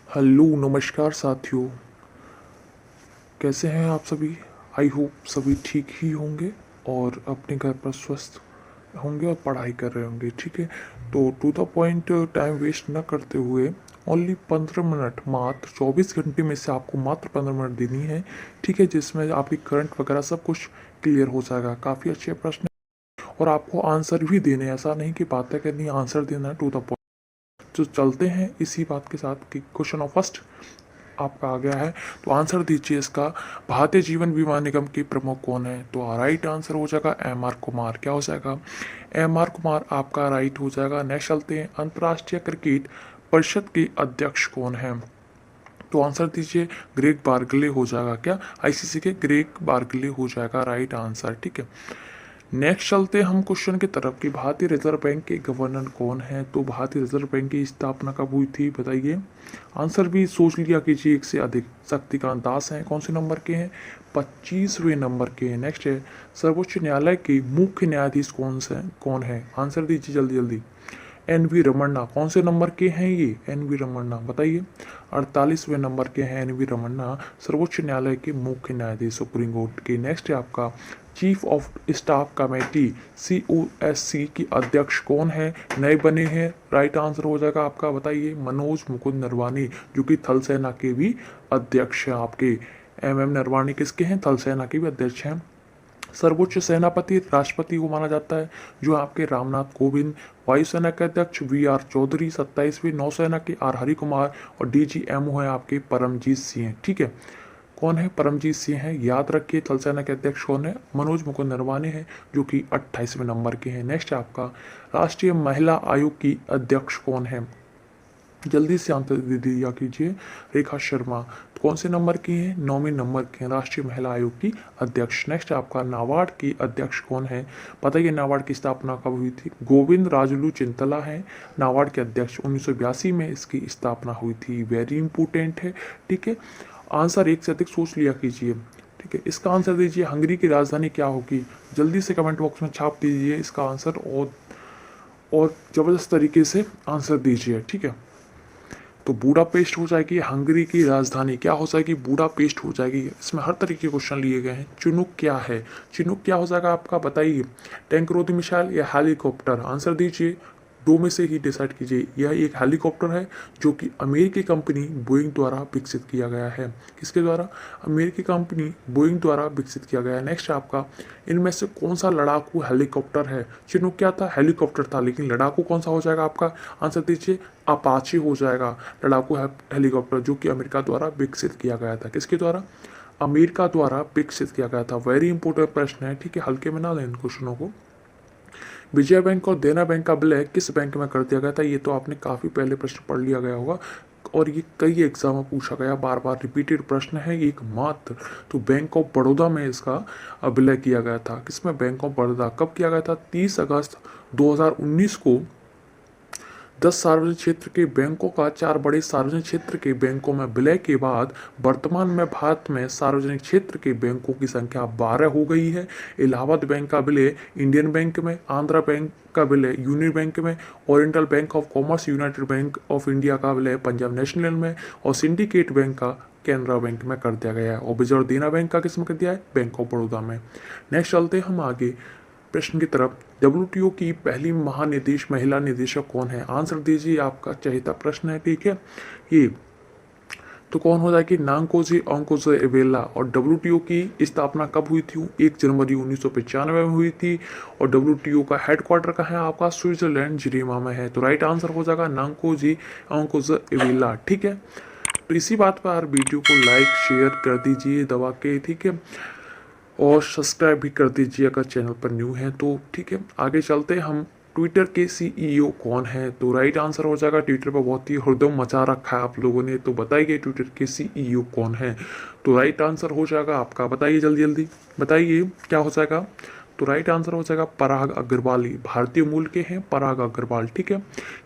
Hello नमस्कार साथियों। कैसे हैं आप सभी। आई होप सभी ठीक ही होंगे और अपने घर पर स्वस्थ होंगे और पढ़ाई कर रहे होंगे। ठीक है, तो to the point, time waste न करते हुए ओनली 15 मिनट, मात्र 24 घंटे में से आपको मात्र 15 मिनट देनी है। ठीक है, जिसमें आपकी करंट वगैरह सब कुछ क्लियर हो जाएगा। काफ़ी अच्छे प्रश्न और आपको आंसर भी देने हैं। ऐसा नहीं कि बातें करनी, आंसर देना है टू द पॉइंट। तो चलते हैं इसी बात के साथ कि क्वेश्चन ऑफ फर्स्ट आपका आ गया है, तो आंसर दीजिए इसका। भारतीय जीवन बीमा निगम के प्रमुख कौन है? तो राइट आंसर हो जाएगा एम आर कुमार। क्या हो जाएगा? एम आर कुमार आपका राइट हो जाएगा। नेक्स्ट चलते हैं, अंतर्राष्ट्रीय क्रिकेट परिषद के अध्यक्ष कौन है? तो आंसर दीजिए ग्रेग बार्गले हो जाएगा। क्या? आईसीसी के ग्रेग बार्गले हो जाएगा राइट आंसर। ठीक है, नेक्स्ट चलते हैं हम क्वेश्चन की तरफ कि भारतीय रिजर्व बैंक के गवर्नर कौन है? तो भारतीय रिजर्व बैंक की स्थापना कब हुई थी बताइए। आंसर भी सोच लिया कीजिए, एक से अधिक। शक्तिकांत दास हैं। कौन से नंबर के हैं? 25वें नंबर के हैं। नेक्स्ट है, सर्वोच्च न्यायालय के मुख्य न्यायाधीश कौन है? आंसर दीजिए जल्दी जल्दी। N V Ramana. कौन से नंबर के हैं ये? एन वी रमन्ना बताइए। 48वें नंबर के हैं एन वी रमन्ना, सर्वोच्च न्यायालय के मुख्य न्यायाधीश सुप्रीम कोर्ट के। नेक्स्ट है आपका chief of staff committee COSC की अध्यक्ष कौन है? नए बने हैं। राइट आंसर हो जाएगा आपका, बताइए। मनोज मुकुंद नरवानी, जो कि थल सेना के भी अध्यक्ष हैं आपके। MM नरवानी किसके हैं? थल सेना के भी अध्यक्ष हैं। सर्वोच्च सेनापति राष्ट्रपति को माना जाता है, जो आपके रामनाथ कोविंद। वायुसेना के अध्यक्ष VR चौधरी। 27वीं नौसेना के R हरि कुमार। और DGMO है आपके परमजीत सिंह। ठीक है, कौन है? परमजीत सिंह है। याद रखिए थल सेना के अध्यक्ष कौन है? मनोज मुकुंद नरवाने हैं, जो कि 28वें नंबर के हैं। नेक्स्ट आपका राष्ट्रीय महिला आयोग की अध्यक्ष कौन है? जल्दी से आंसर दे दिया कीजिए। रेखा शर्मा। तो कौन से नंबर की हैं? 9वें नंबर के हैं, राष्ट्रीय महिला आयोग की अध्यक्ष। नेक्स्ट आपका नाबार्ड की अध्यक्ष कौन है? बताइए, नाबार्ड की स्थापना कब हुई थी? गोविंद राजुलू चिंतला है नाबार्ड के अध्यक्ष। 1982 में इसकी स्थापना हुई थी। वेरी इंपॉर्टेंट है। ठीक है, आंसर एक से अधिक सोच लिया कीजिए। ठीक है, इसका आंसर दीजिए। हंगरी की राजधानी क्या होगी? जल्दी से कमेंट बॉक्स में छाप दीजिए इसका आंसर और ज़बरदस्त तरीके से आंसर दीजिए। ठीक है, तो बूडापेस्ट हो जाएगी हंगरी की राजधानी। क्या हो जाएगी? बूडापेस्ट हो जाएगी। इसमें हर तरीके के क्वेश्चन लिए गए हैं। चिनूक क्या है? चिनूक क्या हो जाएगा आपका, बताइए। टैंक रोधी मिसाइल या हेलीकॉप्टर? आंसर दीजिए, दो में से ही डिसाइड कीजिए। यह एक हेलीकॉप्टर है, जो कि अमेरिकी कंपनी बोइंग द्वारा विकसित किया गया है। किसके द्वारा? अमेरिकी कंपनी बोइंग द्वारा विकसित किया गया है। नेक्स्ट आपका, इनमें से कौन सा लड़ाकू हेलीकॉप्टर है? चिनूक क्या था? हेलीकॉप्टर था, लेकिन लड़ाकू कौन सा हो जाएगा आपका? आंसर दीजिए। अपाचे हो जाएगा लड़ाकू हेलीकॉप्टर, जो कि अमेरिका द्वारा विकसित किया गया था। किसके द्वारा? अमेरिका द्वारा विकसित किया गया था। वेरी इंपॉर्टेंट प्रश्न है। ठीक है, हल्के में ना लें इन क्वेश्चनों को। विजया बैंक और देना बैंक का विलय किस बैंक में कर दिया गया था? ये तो आपने काफ़ी पहले प्रश्न पढ़ लिया गया होगा और ये कई एग्जाम में पूछा गया, बार बार रिपीटेड प्रश्न है एकमात्र। तो बैंक ऑफ बड़ौदा में इसका विलय किया गया था। किसमें? Bank of Baroda. कब किया गया था? 30 अगस्त 2019 को 10 सार्वजनिक क्षेत्र के बैंकों का 4 बड़े सार्वजनिक क्षेत्र के बैंकों में विलय के बाद वर्तमान में भारत में सार्वजनिक क्षेत्र के बैंकों की संख्या 12 हो गई है। इलाहाबाद बैंक का विलय इंडियन बैंक में, आंध्रा बैंक का विलय यूनियन बैंक में, oriental bank of commerce, United bank of India का विलय पंजाब नेशनल में, और सिंडिकेट बैंक का कैनरा बैंक में कर दिया गया है। और विजय और देना बैंक का किसमें कर दिया है? बैंक ऑफ बड़ौदा में। नेक्स्ट चलते हैं हम आगे प्रश्न की तरफ। WTO की पहली महिला निदेशक कौन है? आंसर दीजिए, आपका चहेता प्रश्न है। ठीक है, ये तो कौन हो जाएगी? नांकोजी ओंकोजेवेला। और WTO की स्थापना कब हुई थी? 1 जनवरी 1995 में हुई थी। और WTO का हेडक्वार्टर कहाँ है आपका? स्विट्जरलैंड जिनेवा में है। तो राइट आंसर हो जाएगा नांकोजी ओंकोजेवेला। ठीक है, तो इसी बात पर वीडियो को लाइक शेयर कर दीजिए दबा के। ठीक है, और सब्सक्राइब भी कर दीजिए अगर चैनल पर न्यू है तो। ठीक है, आगे चलते हैं हम। ट्विटर के CEO कौन है? तो राइट आंसर हो जाएगा, ट्विटर पर बहुत ही हुड़दंग मचा रखा है आप लोगों ने, तो बताइए ट्विटर के CEO कौन है? तो राइट आंसर हो जाएगा आपका, बताइए जल्दी जल्दी बताइए क्या हो जाएगा। तो राइट आंसर हो जाएगा पराग अग्रवाल। भारतीय मूल के हैं पराग अग्रवाल। ठीक है,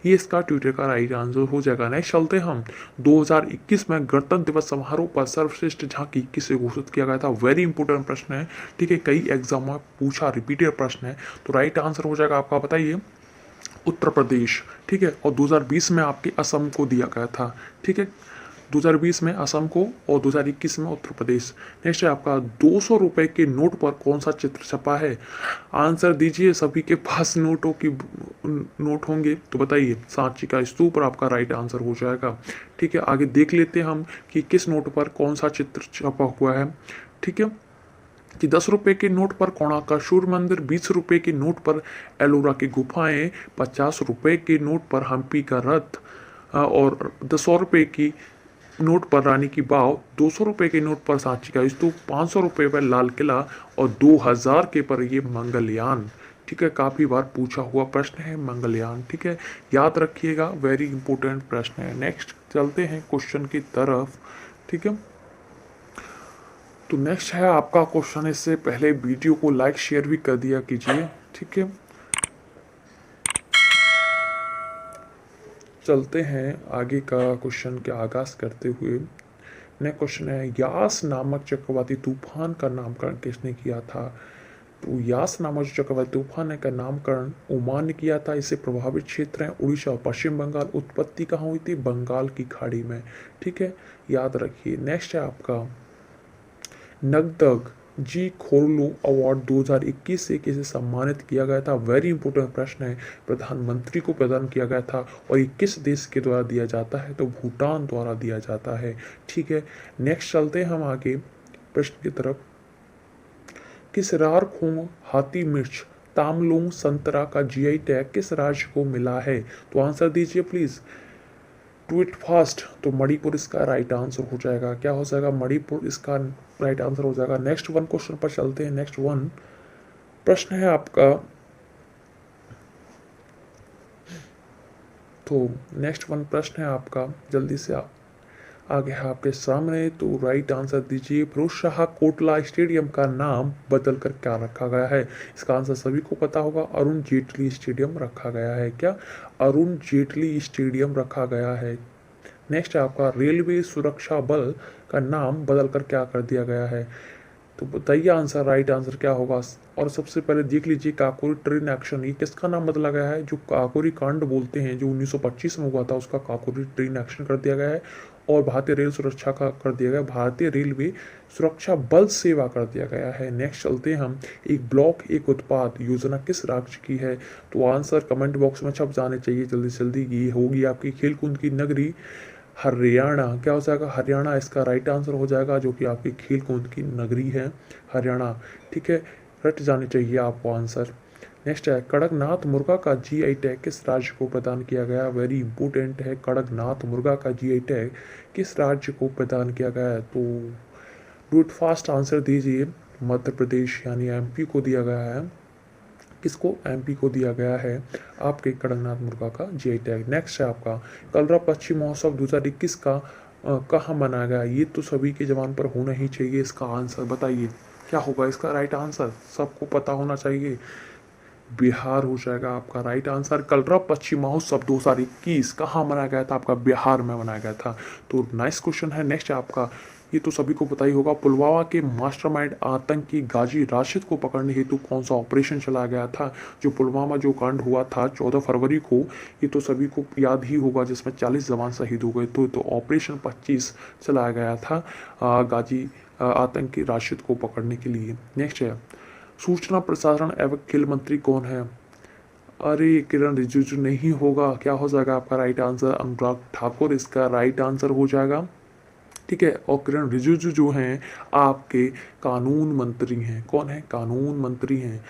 ये इसका ट्विटर का राइट आंसर हो जाएगा। नेक्स्ट चलते हैं हम। 2021 में गणतंत्र दिवस समारोह पर सर्वश्रेष्ठ झांकी किसे घोषित किया गया था? वेरी इंपॉर्टेंट प्रश्न है। ठीक है, कई एग्जाम में पूछा, रिपीटेड प्रश्न है। तो राइट आंसर हो जाएगा आपका, बताइए, उत्तर प्रदेश। ठीक है, और 2020 में आपके असम को दिया गया था। ठीक है, 2020 में असम को और 2021 में उत्तर प्रदेश। नेक्स्ट है आपका 200 रुपए के नोट पर कौन सा चित्र छपा है? आंसर दीजिए, सभी के पास नोट होंगे तो बताइए। सांची का स्तूप पर आपका राइट आंसर हो जाएगा। ठीक है, आगे देख लेते हैं हम कि किस नोट पर कौन सा चित्र छपा हुआ है। ठीक है, कि 10 रुपए के नोट पर कोणार्क का सूर्य मंदिर, 20 रुपए के नोट पर एलोरा की गुफाएं, 50 रुपए के नोट पर हम्पी का रथ, और 100 रुपए की नोट पर रानी की बाव, 200 रुपए के नोट पर सांची का स्तूप, 500 रुपए पर लाल किला और 2000 के पर ये मंगलयान। ठीक है, काफी बार पूछा हुआ प्रश्न है मंगलयान। ठीक है, याद रखिएगा, वेरी इंपॉर्टेंट प्रश्न है। नेक्स्ट चलते हैं क्वेश्चन की तरफ। ठीक है, तो नेक्स्ट है आपका क्वेश्चन। इससे पहले वीडियो को लाइक शेयर भी कर दिया कीजिए। ठीक है, चलते हैं आगे का क्वेश्चन के आगाज करते हुए। नेक्स्ट क्वेश्चन है, यास नामक चक्रवाती तूफान का नामकरण किसने किया था? तो यास नामक चक्रवाती तूफान का नामकरण ओमान ने किया था। इससे प्रभावित क्षेत्र हैं उड़ीसा और पश्चिम बंगाल। उत्पत्ति कहाँ हुई थी? बंगाल की खाड़ी में। ठीक है, याद रखिए। नेक्स्ट है आपका, नगदग जी खोरलू अवार्ड 2021 से किसे सम्मानित किया गया था? वेरी इंपॉर्टेंट प्रश्न है। प्रधानमंत्री को प्रदान किया गया था और ये किस देश के द्वारा दिया जाता है? तो भूटान द्वारा दिया जाता है। ठीक है, नेक्स्ट चलते हैं हम आगे प्रश्न की तरफ। किस रार खोंग हाथी मिर्च तामलुंग संतरा का जीआई टैग किस राज्य को मिला है? तो आंसर दीजिए प्लीज, डू इट फास्ट। तो मणिपुर इसका राइट आंसर हो जाएगा। क्या हो जाएगा? मणिपुर इसका राइट आंसर हो जाएगा। नेक्स्ट वन क्वेश्चन पर चलते हैं। नेक्स्ट वन प्रश्न है आपका, तो नेक्स्ट वन प्रश्न है आपका, जल्दी से आगे है आपके सामने। तो राइट आंसर दीजिए। फिरोज शाह कोटला स्टेडियम का नाम बदल कर क्या रखा गया है? इसका आंसर सभी को पता होगा, अरुण जेटली स्टेडियम रखा गया है। क्या? अरुण जेटली स्टेडियम रखा गया है। नेक्स्ट है आपका, रेलवे सुरक्षा बल का नाम बदल कर क्या कर दिया गया है? तो बताइए आंसर, राइट आंसर क्या होगा। और सबसे पहले देख लीजिए, काकोरी ट्रेन एक्शन, ये किसका नाम बदला गया है? जो काकोरी कांड बोलते हैं, जो 1925 में हुआ था, उसका काकोरी ट्रेन एक्शन कर दिया गया है। और भारतीय रेल सुरक्षा का कर दिया गया, भारतीय रेलवे सुरक्षा बल सेवा कर दिया गया है। नेक्स्ट चलते हैं हम, एक ब्लॉक एक उत्पाद योजना किस राज्य की है? तो आंसर कमेंट बॉक्स में छप जाने चाहिए जल्दी से जल्दी। ये होगी आपकी खेलकूद की नगरी हरियाणा। क्या हो जाएगा? हरियाणा इसका राइट आंसर हो जाएगा, जो कि आपकी खेल कूद की नगरी है हरियाणा। ठीक है, रट जाने चाहिए आपको आंसर। नेक्स्ट है, कड़कनाथ मुर्गा का जीआई टैग किस राज्य को प्रदान किया गया? वेरी इंपॉर्टेंट है, कड़कनाथ मुर्गा का जीआई टैग किस राज्य को प्रदान किया गया है? तो डू इट फास्ट, आंसर दीजिए। मध्य प्रदेश यानी एमपी को दिया गया है। किसको? एमपी को दिया गया है आपके कड़कनाथ मुर्गा का जीआई टैग। नेक्स्ट है आपका, कलरा पक्षी महोत्सव 2021 का कहाँ मनाया गया? ये तो सभी के जबान पर होना ही चाहिए। इसका आंसर बताइए क्या होगा? इसका राइट आंसर सबको पता होना चाहिए, बिहार हो जाएगा आपका राइट आंसर। कलरा पक्षी महोत्सव 2021 कहाँ मनाया गया था? आपका बिहार में मनाया गया था। तो नाइस क्वेश्चन है। नेक्स्ट है आपका, ये तो सभी को पता ही होगा, पुलवामा के मास्टरमाइंड आतंकी गाजी राशिद को पकड़ने हेतु कौन सा ऑपरेशन चलाया गया था? जो पुलवामा जो कांड हुआ था 14 फरवरी को, ये तो सभी को याद ही होगा, जिसमें 40 जवान शहीद हो गए। तो ऑपरेशन 25 चलाया गया था गाजी आतंकी राशिद को पकड़ने के लिए। नेक्स्ट है, सूचना प्रसारण एवं खेल मंत्री कौन है? अरे किरण रिजिजू नहीं होगा। क्या हो जाएगा आपका राइट आंसर? अनुराग ठाकुर इसका राइट आंसर हो जाएगा। ठीक है, और किरण रिजिजू जो हैं आपके कानून मंत्री हैं। कौन है? कानून मंत्री हैं।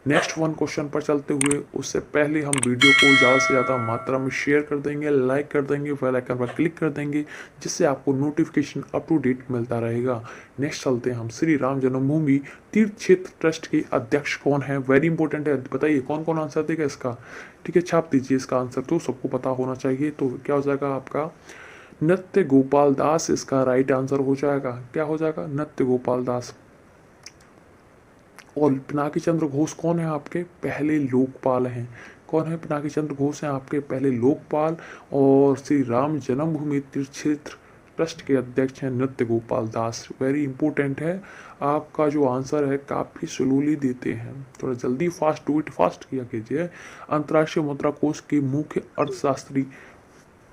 नेक्स्ट वन क्वेश्चन पर चलते हुए, उससे पहले हम वीडियो को ज़्यादा से ज़्यादा मात्रा में शेयर कर देंगे, लाइक कर देंगे, बेल आइकन पर क्लिक कर देंगे, जिससे आपको नोटिफिकेशन अप टू डेट मिलता रहेगा। नेक्स्ट चलते हैं हम, श्री राम जन्मभूमि तीर्थ क्षेत्र ट्रस्ट के अध्यक्ष कौन है? वेरी इंपॉर्टेंट है, बताइए कौन कौन आंसर देगा इसका। ठीक है, छाप दीजिए इसका आंसर, तो सबको पता होना चाहिए। तो क्या हो जाएगा आपका? नृत्य गोपाल दास इसका राइट आंसर हो जाएगा। क्या हो जाएगा? नृत्य गोपाल दास। और पिनाकी चंद्र घोष कौन है? आपके पहले लोकपाल हैं। कौन है? पिनाकी चंद्र घोष हैं आपके पहले लोकपाल। और श्री राम जन्मभूमि तीर्थ क्षेत्र ट्रस्ट के अध्यक्ष हैं नृत्य गोपाल दास। वेरी इंपॉर्टेंट है, आपका जो आंसर है काफ़ी स्लोली देते हैं, थोड़ा जल्दी फास्ट, डू इट फास्ट किया कीजिए। अंतर्राष्ट्रीय मुद्रा कोष के मुख्य अर्थशास्त्री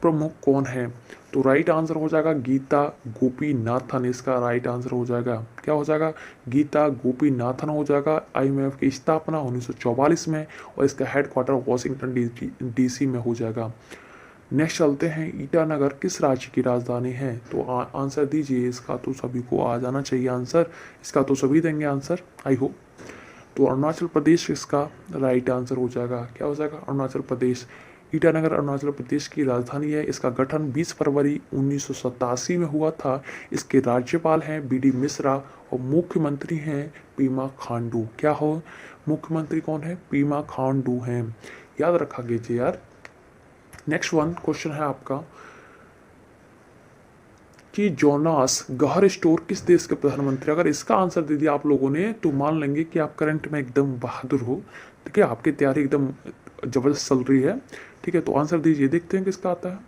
प्रमुख कौन है? तो राइट आंसर हो जाएगा गीता गोपीनाथन, इसका राइट आंसर हो जाएगा। क्या हो जाएगा? गीता गोपीनाथन हो जाएगा। IMF की स्थापना 1944 में और इसका हेडक्वार्टर वॉशिंगटन DC में हो जाएगा। नेक्स्ट चलते हैं, ईटानगर किस राज्य की राजधानी है? तो आंसर दीजिए, इसका तो सभी को आ जाना चाहिए आंसर, इसका तो सभी देंगे आंसर आई होप। तो अरुणाचल प्रदेश इसका राइट आंसर हो जाएगा। क्या हो जाएगा? अरुणाचल प्रदेश। ईटानगर अरुणाचल प्रदेश की राजधानी है। इसका गठन 20 फरवरी 1987 में हुआ था। इसके राज्यपाल हैं BD मिश्रा और मुख्यमंत्री हैं पेमा खांडू। क्या हो? मुख्यमंत्री कौन है? पेमा खांडू हैं, याद रखा कीजिए यार। नेक्स्ट वन क्वेश्चन है आपका कि जोनास गहर स्टोर किस देश के प्रधानमंत्री? अगर इसका आंसर दे दिया आप लोगों ने तो मान लेंगे कि आप करंट में एकदम बहादुर हो, ठीक है, आपकी तैयारी एकदम जबरदस्त चल रही है, ठीक है। तो आंसर दीजिए, देखते हैं किसका आता है।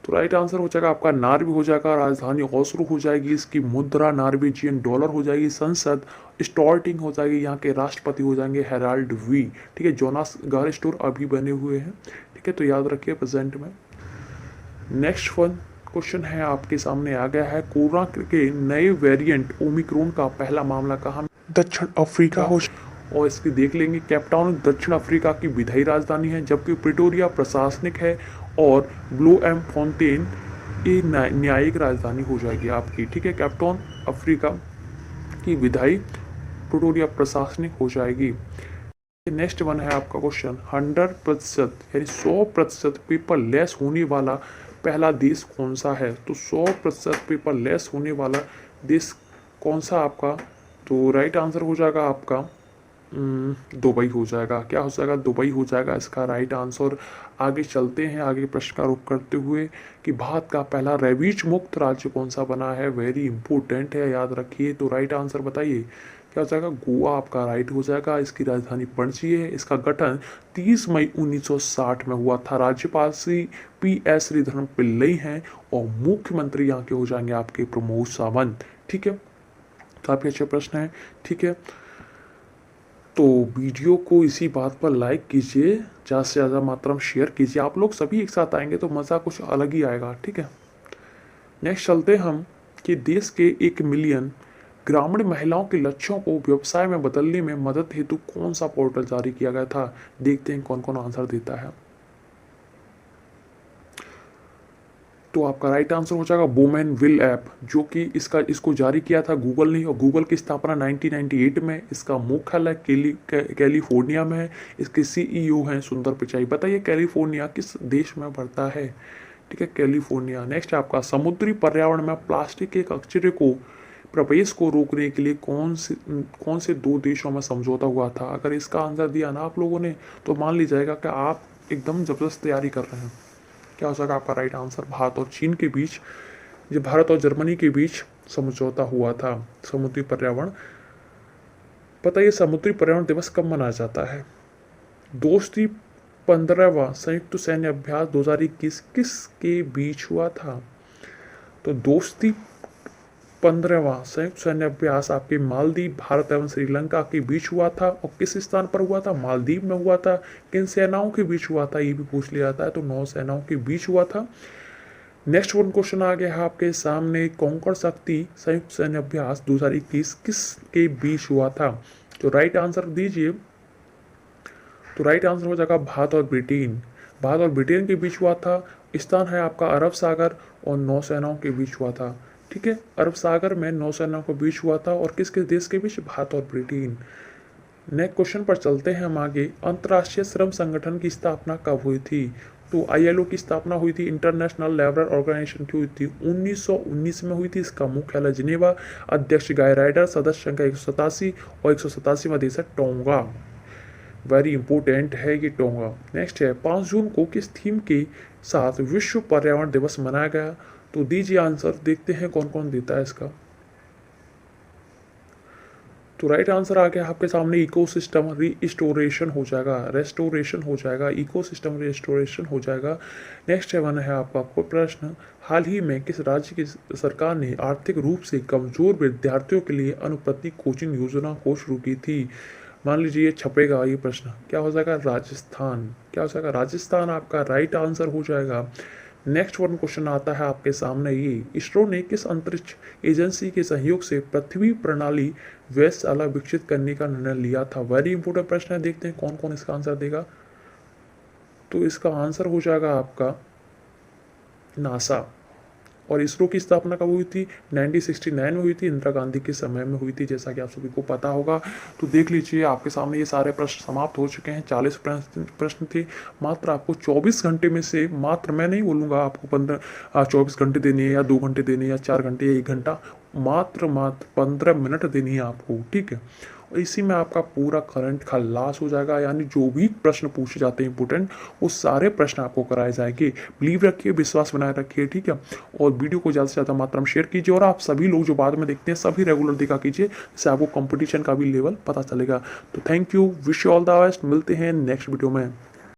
तो राइट आंसर हो जाएगा आपका नार्वे हो जाएगा, राजधानी ओस्लो हो जाएगी, इसकी मुद्रा नॉर्वेजियन डॉलर हो जाएगी, संसद स्टॉर्टिंग हो जाएगी, यहाँ के राष्ट्रपति हो जाएंगे हेराल्ड वी, ठीक है। जोनास गहर स्टोर अभी बने हुए हैं, ठीक है, तो याद रखिए प्रेजेंट में। नेक्स्ट वन क्वेश्चन है आपके सामने आ गया है, कोरोना के नए वेरिएंट ओमिक्रॉन का पहला मामला कहाँ? दक्षिण अफ्रीका हो, और इसकी देख लेंगे। कैपटाउन दक्षिण अफ्रीका की विधायी राजधानी है, जबकि प्रिटोरिया प्रशासनिक है और ब्लूएमफोंटेन ये न्यायिक राजधानी हो जाएगी आपकी, ठीक है। कैपटाउन अफ्रीका की विधायी, प्रिटोरिया प्रशासनिक हो जाएगी। नेक्स्ट वन है आपका क्वेश्चन, 100% यानी 100% पेपरलेस होने वाला पहला देश कौन सा है? तो 100% पेपरलेस होने वाला देश कौन सा आपका? तो राइट आंसर हो जाएगा आपका दुबई हो जाएगा। क्या हो जाएगा? दुबई हो जाएगा इसका राइट आंसर। आगे चलते हैं, आगे प्रश्न का रुख करते हुए कि भारत का पहला रेबीज मुक्त राज्य कौन सा बना है? वेरी इंपॉर्टेंट है, याद रखिए। तो राइट आंसर बताइए, क्या हो जाएगा? गोवा आपका राइट हो जाएगा। इसकी राजधानी पणजी है। इसका गठन 30 मई 1960 में हुआ था। राज्यपाल श्री PS श्रीधरन पिल्लई हैं और मुख्यमंत्री यहाँ के हो जाएंगे आपके प्रमोद सावंत, ठीक है। काफी अच्छे प्रश्न है, ठीक है। तो वीडियो को इसी बात पर लाइक कीजिए, ज़्यादा से ज़्यादा मात्रा में शेयर कीजिए। आप लोग सभी एक साथ आएंगे तो मज़ा कुछ अलग ही आएगा, ठीक है। नेक्स्ट चलते हम कि देश के 1 मिलियन ग्रामीण महिलाओं के लक्ष्यों को व्यवसाय में बदलने में मदद हेतु कौन सा पोर्टल जारी किया गया था? देखते हैं कौन कौन आंसर देता है। तो आपका राइट आंसर हो जाएगा वुमेन विल ऐप, जो कि इसको जारी किया था गूगल ने, और गूगल की स्थापना 1998 में। इसका मुख्यालय कैलिफोर्निया में है। इसके CEO हैं सुंदर पिचाई। बताइए कैलिफोर्निया किस देश में पड़ता है? ठीक है, कैलिफोर्निया। नेक्स्ट है आपका, समुद्री पर्यावरण में प्लास्टिक के कचरे को प्रवेश को रोकने के लिए कौन से 2 देशों में समझौता हुआ था? अगर इसका आंसर दिया ना आप लोगों ने तो मान लीजिएगा कि आप एकदम जबरदस्त तैयारी कर रहे हैं। क्या हो जाएगा आपका राइट आंसर? भारत और चीन के बीच, जो भारत और जर्मनी के बीच समझौता हुआ था समुद्री पर्यावरण। पता ये समुद्री पर्यावरण दिवस कब मनाया जाता है? दोस्ती 15वां संयुक्त सैन्य अभ्यास 2021 किसके बीच हुआ था? तो दोस्ती 15वां संयुक्त सैन्य अभ्यास आपके मालदीव, भारत एवं श्रीलंका के बीच हुआ था। और किस स्थान पर हुआ था? मालदीव में हुआ था। किन सेनाओं के बीच हुआ था? ये भी पूछ लिया जाता है, तो 9 सेनाओं के बीच हुआ था। नेक्स्ट वन क्वेश्चन आ गया है आपके सामने, कॉन्कर शक्ति संयुक्त सैन्य अभ्यास 2021 किसके बीच हुआ था? तो राइट आंसर दीजिए। तो राइट आंसर हो जाएगा भारत और ब्रिटेन। भारत और ब्रिटेन के बीच हुआ था। स्थान है आपका अरब सागर और नौसेनाओं के बीच हुआ था, ठीक है। अरब सागर में नौसेनाओं के बीच हुआ था। और किसके देश के बीच? भारत और ब्रिटेन। नेक्स्ट क्वेश्चन पर चलते हैं हम आगे, अंतर्राष्ट्रीय श्रम संगठन की स्थापना कब हुई थी? तो ILO की स्थापना हुई थी, इंटरनेशनल लेबर ऑर्गेनाइजेशन की हुई थी 1919 में हुई थी। इसका मुख्यालय जिनेवा। अध्यक्ष गाय राइडर। सदस्य संख्या 187 और 187वां देश है टोंगा। वेरी इंपॉर्टेंट है ये टोंगा। नेक्स्ट है, 5 जून को किस थीम के साथ विश्व पर्यावरण दिवस मनाया गया? तो दीजिए आंसर, देखते हैं कौन कौन देता है इसका। तो राइट आंसर आ गया आपके सामने, इकोसिस्टम रिस्टोरेशन हो जाएगा, रेस्टोरेशन हो जाएगा, इकोसिस्टम रिस्टोरेशन हो जाएगा। नेक्स्ट वन है आपका कोई प्रश्न, हाल ही में किस राज्य की सरकार ने आर्थिक रूप से कमजोर विद्यार्थियों के लिए अनुप्रति कोचिंग योजना को शुरू की थी? मान लीजिए ये छपेगा ये प्रश्न, क्या हो जाएगा राजस्थान, क्या हो जाएगा राजस्थान आपका राइट आंसर हो जाएगा। नेक्स्ट वन क्वेश्चन आता है आपके सामने ये, इसरो ने किस अंतरिक्ष एजेंसी के सहयोग से पृथ्वी प्रणाली वेधशाला विकसित करने का निर्णय लिया था। वेरी इंपोर्टेंट प्रश्न है, देखते हैं कौन कौन इसका आंसर देगा। तो इसका आंसर हो जाएगा आपका नासा। और इसरो की स्थापना कब हुई थी? 1969 में हुई थी, इंदिरा गांधी के समय में हुई थी, जैसा कि आप सभी को पता होगा। तो देख लीजिए आपके सामने ये सारे प्रश्न समाप्त हो चुके हैं। 40 प्रश्न थे, मात्र आपको 24 घंटे में से, मात्र मैं नहीं बोलूँगा आपको 24 घंटे देने हैं या 2 घंटे देने हैं या 4 घंटे या 1 घंटा, मात्र 15 मिनट देनी है आपको, ठीक है। और इसी में आपका पूरा करंट खलास हो जाएगा, यानी जो भी प्रश्न पूछे जाते हैं इंपोर्टेंट, वो सारे प्रश्न आपको कराए जाएंगे। बिलीव रखिए, विश्वास बनाए रखिए, ठीक है। और वीडियो को ज़्यादा से ज़्यादा मात्रा में शेयर कीजिए, और आप सभी लोग जो बाद में देखते हैं सभी रेगुलर देखा कीजिए, जिससे आपको कंपटीशन का भी लेवल पता चलेगा। तो thank you, wish you all the best, मिलते हैं नेक्स्ट वीडियो में।